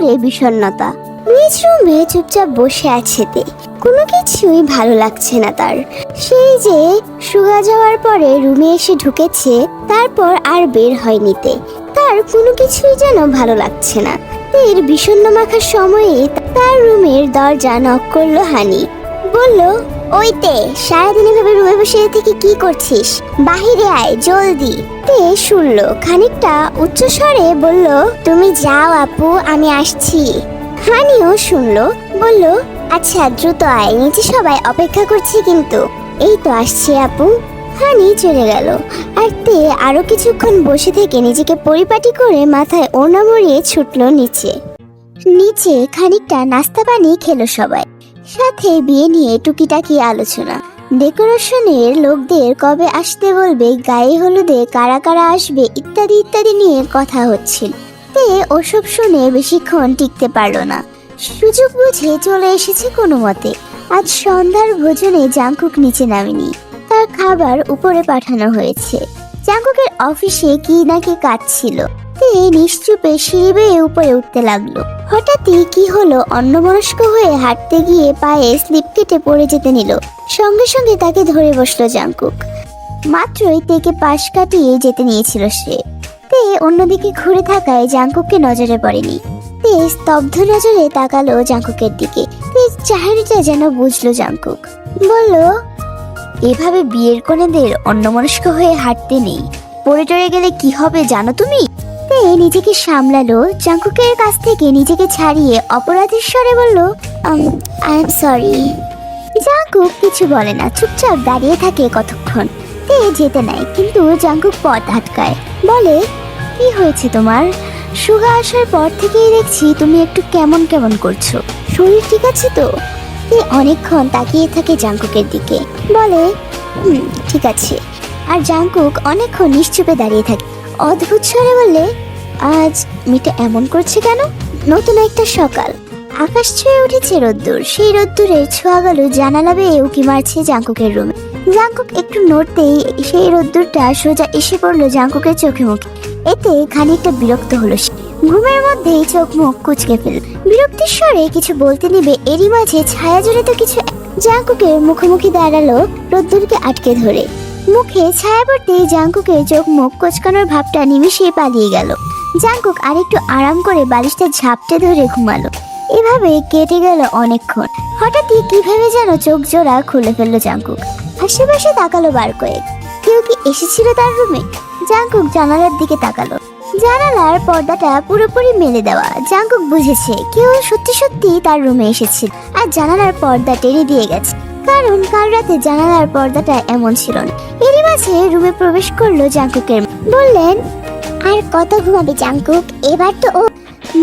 করে বিষণ্ণতা। নিজ রুমে চুপচাপ বসে আছে তে, কোনো কিছুই ভালো লাগছে না তার। সেই যে সুগা যাওয়ার পরে রুমে এসে ঢুকেছে, তারপর আর বের হয়নি তে। তার কোনো কিছুই যেন ভালো লাগছে না। তের বিষণ্ণ মাখার সময়ে তার রুমের দরজা নক করলো হানি। বলল, ওই তে, সারাদিন এভাবে রুমে বসে থেকে কি করছিস? বাহিরে আয় জলদি। তে শুনলো, খানিকটা উচ্চ স্বরে বলল, তুমি যাও আপু, আমি আসছি। হানিও শুনলো, বলল, আচ্ছা দ্রুত আয়, নিচে সবাই অপেক্ষা করছে কিন্তু। এই তো আসছি আপু। হানি চলে গেল, আর তে আরো কিছুক্ষণ বসে থেকে নিজেকে পরিপাটি করে মাথায় ওড়না মুড়িয়ে ছুটলো নিচে। নিচে খানিকটা নাস্তা পানি খেলো সবাই, সাথে বিয়ে নিয়ে টুকিটাকি আলোচনা। ডেকোরেশনের লোকদের কবে আসতে বলবে, গায়ে হলুদে কারা কারা আসবে ইত্যাদি ইত্যাদি নিয়ে কথা হচ্ছিল। তে ওসব শুনে বেশিক্ষণ টিকতে পারলো না, সুযোগ বুঝে চলে এসেছে কোনো মতে। আজ সন্ধ্যার ভোজনে জাংকুক নিচে নামেনি, তার খাবার উপরে পাঠানো হয়েছে। জাংকুকের অফিসে কি নাকি কাজ ছিল। তে নিশ্চুপে সিঁড়ি বেয়ে উপরে উঠতে লাগলো। হঠাৎই কি হলো, অন্যমনস্ক হয়ে হাঁটতে গিয়ে পায়ে স্লিপ কেটে পড়ে যেতে নিল। সঙ্গে সঙ্গে তাকে ধরে বসলো জাংকুক। মাত্রই তেকে পাশ কাটিয়ে যেতে নিয়েছিল সে। তে অন্যদিকে ঘুরে থাকায় জাংকুককে নজরে পড়েনি। তে স্তব্ধ নজরে তাকালো জাংকুকের দিকে। তে চাহনিটা যেন বুঝলো জাংকুক। বলল, এভাবে বিয়ের কনেদের অন্যমনস্ক হয়ে হাঁটতে নেই, পড়ে টরে গেলে কি হবে জানো তুমি? তে নিজেকে সামলালো, জাংকুকের কাছ থেকে নিজেকে ছাড়িয়ে অপরাধীর স্বরে বলল, আই এম সরি। জাংকুক কিছু বলে না, চুপচাপ দাঁড়িয়ে থাকে কতক্ষণ। তে যেতে নাই, কিন্তু জাংকুক পথ আটকায়। বলে, কি হয়েছে তোমার? সুগা আসার পর থেকেই দেখছি তুমি একটু কেমন কেমন করছো, শরীর ঠিক আছে তো? তে অনেকক্ষণ তাকিয়ে থাকে জাংকুকের দিকে, বলে, ঠিক আছে। আর জাংকুক অনেকক্ষণ নিশ্চুপে দাঁড়িয়ে থাকে। অদ্ভুত স্বরে বললে, আজ মেয়েটা এমন করছে কেন? নতুন একটা সকাল, আকাশ ছুঁয়ে উঠেছে রোদ্দুর। সেই রোদ্দুরের ছোঁয়া গেল জানালা বেয়ে উকি মারছে জাংকুকের রুমে। জাংকুক একটু নড়তেই সেই রোদ্দুরটা সোজা এসে পড়লো জাংকুকের চোখে মুখে। এতে খানিকটা বিরক্ত হলো সে, ঘুমের মধ্যেই চোখ মুখ কুঁচকে ফেল। বিরক্তির স্বরে কিছু বলতে নিবে, এরই মাঝে ছায়া জুড়ে তো কিছু জাংকুকের মুখোমুখি দাঁড়ালো, রোদ্দুরকে আটকে ধরে। মুখে ছায়া পড়তেই জাংকুকের চোখ মুখ কোচকানোর ভাবটা নিমিষে পালিয়ে গেল। জাংকুক আরেকটু আরাম করে বালিশটা ঝাপটে ধরে ঘুমালো। এভাবে কেটে গেল অনেকক্ষণ। হঠাৎই কিভাবে যেন চোখ জোড়া খুলে ফেললো জাংকুক। আশেপাশে তাকালো বার কয়েক, কেউ কি এসেছিল তার রুমে? জাংকুক জানালার দিকে তাকালো, জানালার পর্দাটা পুরোপুরি মেলে দেওয়া। জাংকুক বুঝেছে কেউ সত্যি সত্যি তার রুমে এসেছিল, আর জানালার পর্দা টেনে দিয়ে গেছে, কারণ কাল রাতে জানালার পর্দাটা এমন ছিল না। এরই মাঝে রুমে প্রবেশ করলো জাংকুকের মা। বললেন, আর কত ঘুমাবে জাংকুক, এবার তো ও।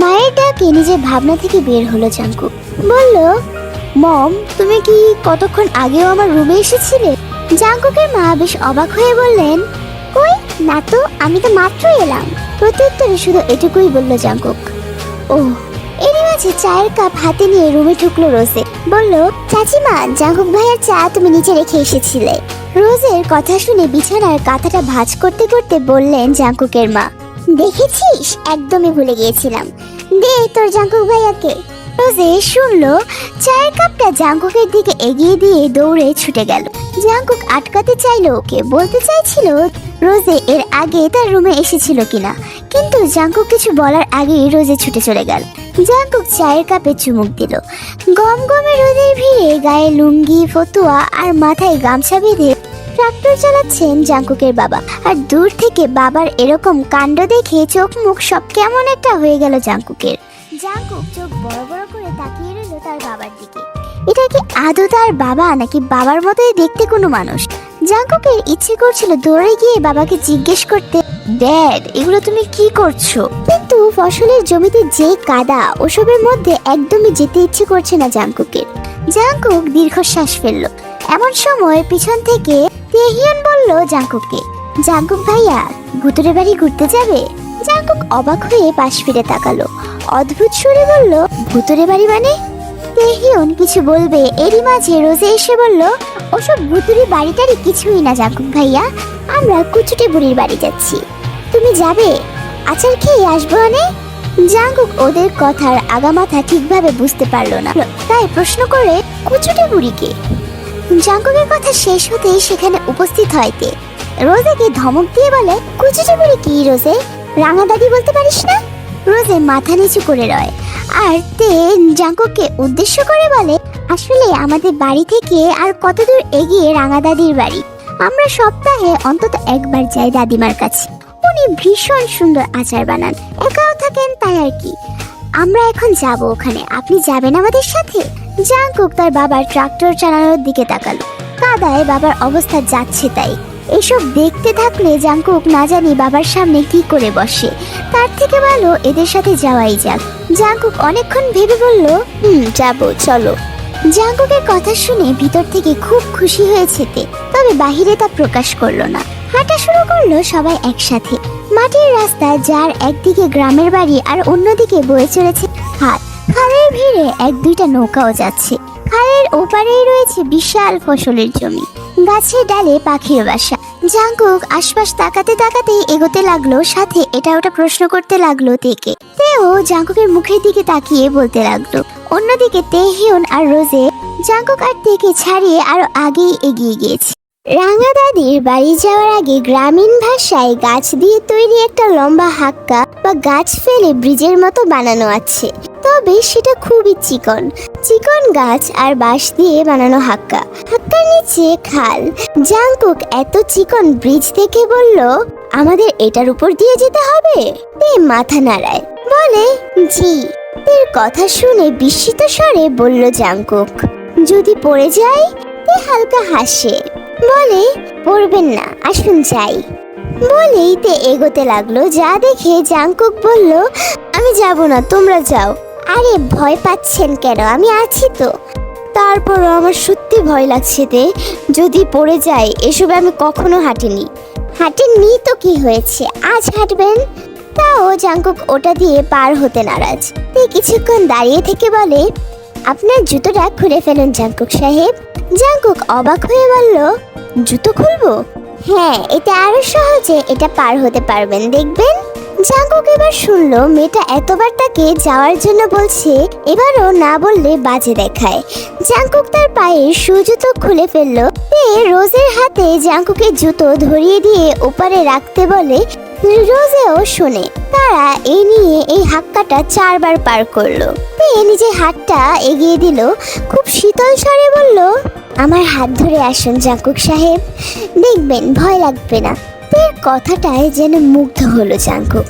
মায়ের ডাকে নিজের ভাবনা থেকে বের হলো জাংকুক। বলল, মম, তুমি কি কতক্ষণ আগেও আমার রুমে এসেছিলে? জাংকুকের মা বেশ অবাক হয়ে বললেন, কই না তো, আমি তো মাত্র এলাম। প্রত্যুত্তরে শুধু এটুকুই বলল জাংকুক। ও। এরই মাঝে চায়ের কাপ হাতে নিয়ে রুমে ঢুকলো রোজে। বলল, চাচিমা, জাংকুক ভাইয়ের চা তুমি নিচে রেখে এসেছিলে। রোজের কথা শুনে বিছানার কাঁথাটা ভাঁজ করতে করতে বললেন জাংকুকের মা, দেখেছিস, একদমই ভুলে গিয়েছিলাম, দে তোর জাংকুক ভাইয়াকে। রোজে শুনলো, চায়ের কাপটা জাংকুকের দিকে এগিয়ে দিয়ে দৌড়ে ছুটে গেল। জাংকুক আটকাতে চাইলো ওকে, বলতে চাইছিল রোজে এর আগে তার রুমে এসেছিল কিনা, কিন্তু জাংকুক কিছু বলার আগেই রোজে ছুটে চলে গেল। জাংকুক চায়ের কাপে চুমুক দিল। গম গমে রোদের ভিড়ে গায়ে লুঙ্গি, ফতুয়া আর মাথায় গামছা বেঁধে ট্রাক্টর চালাচ্ছেন জাংকুকের বাবা। আর দূর থেকে বাবার এরকম কাণ্ড দেখে চোখ মুখ সব কেমন একটা হয়ে গেল জাংকুকের। জাংকুক চোখ বড় বড় করে তাকিয়ে রইল তার বাবার দিকে। এটা কি আদৌ তার বাবা, নাকি বাবার মতোই দেখতে কোনো মানুষ? জাংকুকের ইচ্ছে করছিল দৌড়ে গিয়ে বাবাকে জিজ্ঞেস করতে, ড্যাড, এগুলো তুমি কি করছো? কিন্তু ফসলের জমিতে যে কাদা, ওসবের মধ্যে একদমই যেতে ইচ্ছে করছে না জাংকুকের। জাংকুক দীর্ঘশ্বাস ফেললো। এমন সময় পিছন থেকে তেহিয়ন বলল জাংকুককে, জাংকুক ভাইয়া, ভুতুরে বাড়ি ঘুরতে যাবে? জাংকুক অবাক হয়ে পাশ ফিরে তাকালো, অদ্ভুত সুরে বলল, ভুতুরে বাড়ি মানে? তেহিয়ন কিছু বলবে, এরই মাঝে রোজে এসে বলল, ওসব ভুতুরে বাড়িটারই কিছুই না জাংকুক ভাইয়া, আমরা কুচুটে বুড়ির বাড়ি যাচ্ছি। তুমি যাবে? আচার খেয়ে আসবো অনেক। জাঙ্কুক ওদের কথার আগামাথা ঠিকভাবে বুঝতে পারলো না, তাই প্রশ্ন করে কুচুটে বুড়িকে। জাঙ্কুকের কথা শেষ হতেই সেখানে উপস্থিত হয় তে। রোজেকে ধমক দিয়ে বলে, কুচুটে বুড়ি কি রোজে? রাঙা দাদি বলতে পারিস না? রোজে মাথা নিচু করে রয়, আর তে জাঙ্কুককে উদ্দেশ্য করে বলে, আসলে আমাদের বাড়ি থেকে আর কত দূর এগিয়ে রাঙা দাদির বাড়ি। আমরা সপ্তাহে অন্তত একবার যাই দাদিমার কাছে। উনি ভীষণ সুন্দর আচার বানান, একাও থাকেন, তাই আর কি। আমরা এখন যাব ওখানে, আপনি যাবেন আমাদের সাথে? জাঙ্কুক তার বাবার ট্রাক্টর চালানোর দিকে তাকালো। কাদায় বাবার অবস্থা যাচ্ছে তাই। এসব দেখতে থাকলে জাঙ্কুক না জানি বাবার সামনে কি করে বসে। তার থেকে ভালো এদের সাথে যাওয়াই যাক। জাঙ্কুক অনেকক্ষণ ভেবে বলল, যাবো, চলো। জাঙ্কুকের কথা শুনে ভিতর থেকে খুব খুশি হয়েছে তে, তবে বাহিরে তা প্রকাশ করলো না। হাঁটা শুরু করলো সবাই একসাথে। মাটির রাস্তা, যার একদিকে গ্রামের বাড়ি আর অন্যদিকে বয়ে চলেছে খাল। খালের ভিড়ে এক দুইটা নৌকাও যাচ্ছে। খালের ওপারেই রয়েছে বিশাল ফসলের জমি, গাছের ডালে পাখির বাসা। জাঙ্কুক আশপাশ তাকাতে তাকাতেই এগোতে লাগলো, সাথে এটা ওটা প্রশ্ন করতে লাগলো তেকে। তেও জাঙ্কুকের মুখের দিকে তাকিয়ে বলতে লাগলো। অন্যদিকে তেহিয়ন আর রোজে জাঙ্কুক আর তেকে ছাড়িয়ে আরো আগেই এগিয়ে গিয়েছে। রাঙা দাদির বাড়ি যাওয়ার আগে গ্রামীণ ভাষায় গাছ দিয়ে তৈরি একটা লম্বা হাক্কা বা গাছ ফেলে ব্রিজের মতো বানানো আছে, তবে সেটা খুবই চিকন চিকন গাছ আর বাঁশ দিয়ে বানানো হাক্কা। হাক্কার নিচে খাল। জাঙ্কুক এত চিকন ব্রিজ দেখে বলল, আমাদের এটার উপর দিয়ে যেতে হবে? তে মাথা নাড়ায়, বলে, জি। তের কথা শুনে বিস্মিত স্বরে বলল জাঙ্কুক, যদি পড়ে যায়? তে হালকা হাসে, বলে, পড়বেন না, আসুন যাই। বলেই তে এগোতে লাগলো। যা দেখে জাঙ্কুক বলল, আমি যাব না, তোমরা যাও। আরে ভয় পাচ্ছেন কেন? আমি আছি তো। তারপরও আমার সত্যি ভয় লাগছে তে, যদি পড়ে যায়। এসবে আমি কখনো হাঁটিনি। হাঁটেননি তো কি হয়েছে, আজ হাঁটবেন। তাও জাঙ্কুক ওটা দিয়ে পার হতে নারাজ। তে কিছুক্ষণ দাঁড়িয়ে থেকে বলে, আপনার জুতোটা খুলে ফেলুন জাঙ্কুক সাহেব। জাঙ্কুক অবাক হয়ে বলল, জুতো খুলবো? হ্যাঁ, এটা আরো সহজে এটা পার হতে পারবেন, দেখবেন। জাঙ্কুক এবার শুনলো মেয়েটা এতবার তাকে যাওয়ার জন্য বলছে, এবারও না বললে বাজে দেখায়। জাঙ্কুক তার পায়ের শু জুতো খুলে ফেললো। রোজের হাতে জাঙ্কুকের জুতো ধরিয়ে দিয়ে ওপারে রাখতে বলে। রোজেও শোনে। তারা এই নিয়ে এই হাক্কাটা 4 বার পার করলো। নিজের হাতটা এগিয়ে দিল, খুব শীতল স্বরে বলল, আমার হাত ধরে আসুন জাঙ্কুক সাহেব, দেখবেন ভয় লাগবে না। তের কথাটায় যেন মুগ্ধ হলো জাঙ্কুক।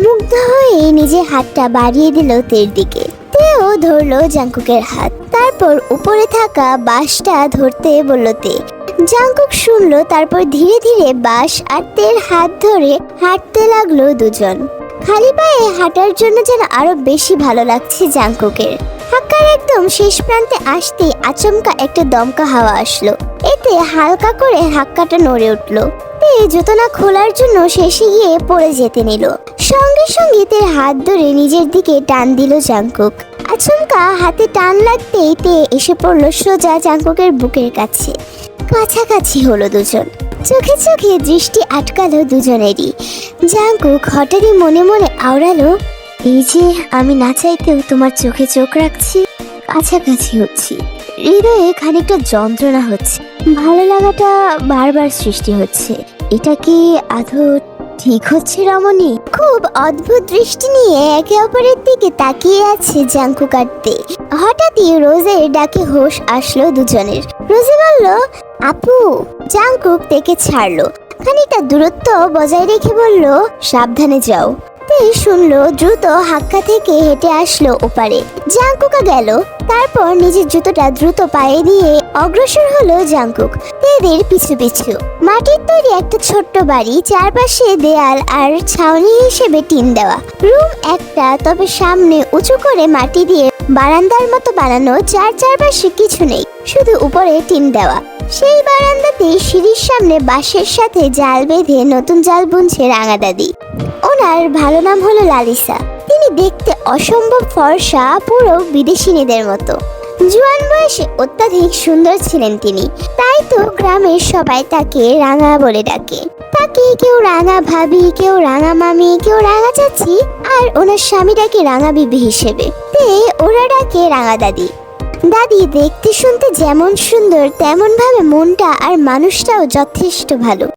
মুগ্ধ হয়ে নিজের হাতটা বাড়িয়ে দিল তের দিকে। তেও ধরলো জাঙ্কুকের হাত, তারপর উপরে থাকা বাঁশটা ধরতে বলল তে। জাঙ্কুক শুনলো, তারপর ধীরে ধীরে বাঁশ আর তের হাত ধরে হাঁটতে লাগলো দুজন। খালি পায়ে হাঁটার জন্য যেন আরো বেশি ভালো লাগছে জাঙ্কুকের। হাক্কার একদম শেষ প্রান্তে আসতেই আচমকা একটা দমকা হাওয়া আসলো। এতে হালকা করে হাক্কাটা নড়ে উঠলো। তে জুতো না খোলার জন্য শেষে গিয়ে পড়ে যেতে নিল। সঙ্গে সঙ্গে তের হাত ধরে নিজের দিকে টান দিল জাঙ্কুক। আচমকা হাতে টান লাগতেই তে এসে পড়লো সোজা জাঙ্কুকের বুকের কাছে। কাছাকাছি হলো দুজন। চোখে চোখে দৃষ্টি আটকালো দুজনেরই। জাঙ্কুক হঠাৎই মনে মনে আওড়ালো, এই যে আমি না চাইতেও তোমার চোখে চোখ রাখছি, কাছাকাছি হচ্ছি। হৃদয়ে খানিকটা যন্ত্রণা হচ্ছে, ভালো লাগাটা বারবার সৃষ্টি হচ্ছে। এটা কি আদৌ ঠিক হচ্ছে রমণী? খুব অদ্ভুত দৃষ্টি নিয়ে একে অপরের দিকে তাকিয়ে আছে জাঙ্কুক আর তে। হঠাৎই রোজের ডাকে হোশ আসলো দুজনের। রোজে বলল, আপু। জাঙ্কুক তেকে ছাড়লো, খানিকটা দূরত্ব বজায় রেখে বলল, সাবধানে যাও। তে শুনলো, দ্রুত হাক্কা থেকে হেঁটে আসলো ওপারে। জাঙ্কুকা গেল, তারপর নিজের জুতোটা দ্রুত পায়ে দিয়ে অগ্রসর হলো জাঙ্কুক তেদের পিছু পিছু। মাটির তৈরি একটা ছোট্ট বাড়ি, চারপাশে দেয়াল আর ছাউনি হিসেবে টিন দেওয়া। রুম একটা, তবে সামনে উঁচু করে মাটি দিয়ে বারান্দার মতো বানানো, যার চারপাশে কিছু নেই, শুধু উপরে টিন দেওয়া। সেই বারান্দাতে সিঁড়ির সামনে বাঁশের সাথে জাল বেঁধে নতুন জাল বুনছে রাঙা দাদি। ওনার ভালো নাম হলো লালিসা। তিনি দেখতে অসম্ভব ফর্সা, পুরো বিদেশিনীদের মতো। জোয়ান বয়সে অত্যাধিক সুন্দর ছিলেন তিনি, তাই তো গ্রামের সবাই তাকে রাঙা বলে ডাকে। তাকে কেউ রাঙা ভাবি, কেউ রাঙা মামি, কেউ রাঙা চাচি, আর ওনার স্বামী ডাকে রাঙা বিবি হিসেবে। তে ওরা ডাকে রাঙা দাদি। দাদি দেখতে শুনতে যেমন সুন্দর তেমন ভাবে মনটা আর মানুষটাও যথেষ্ট ভালো।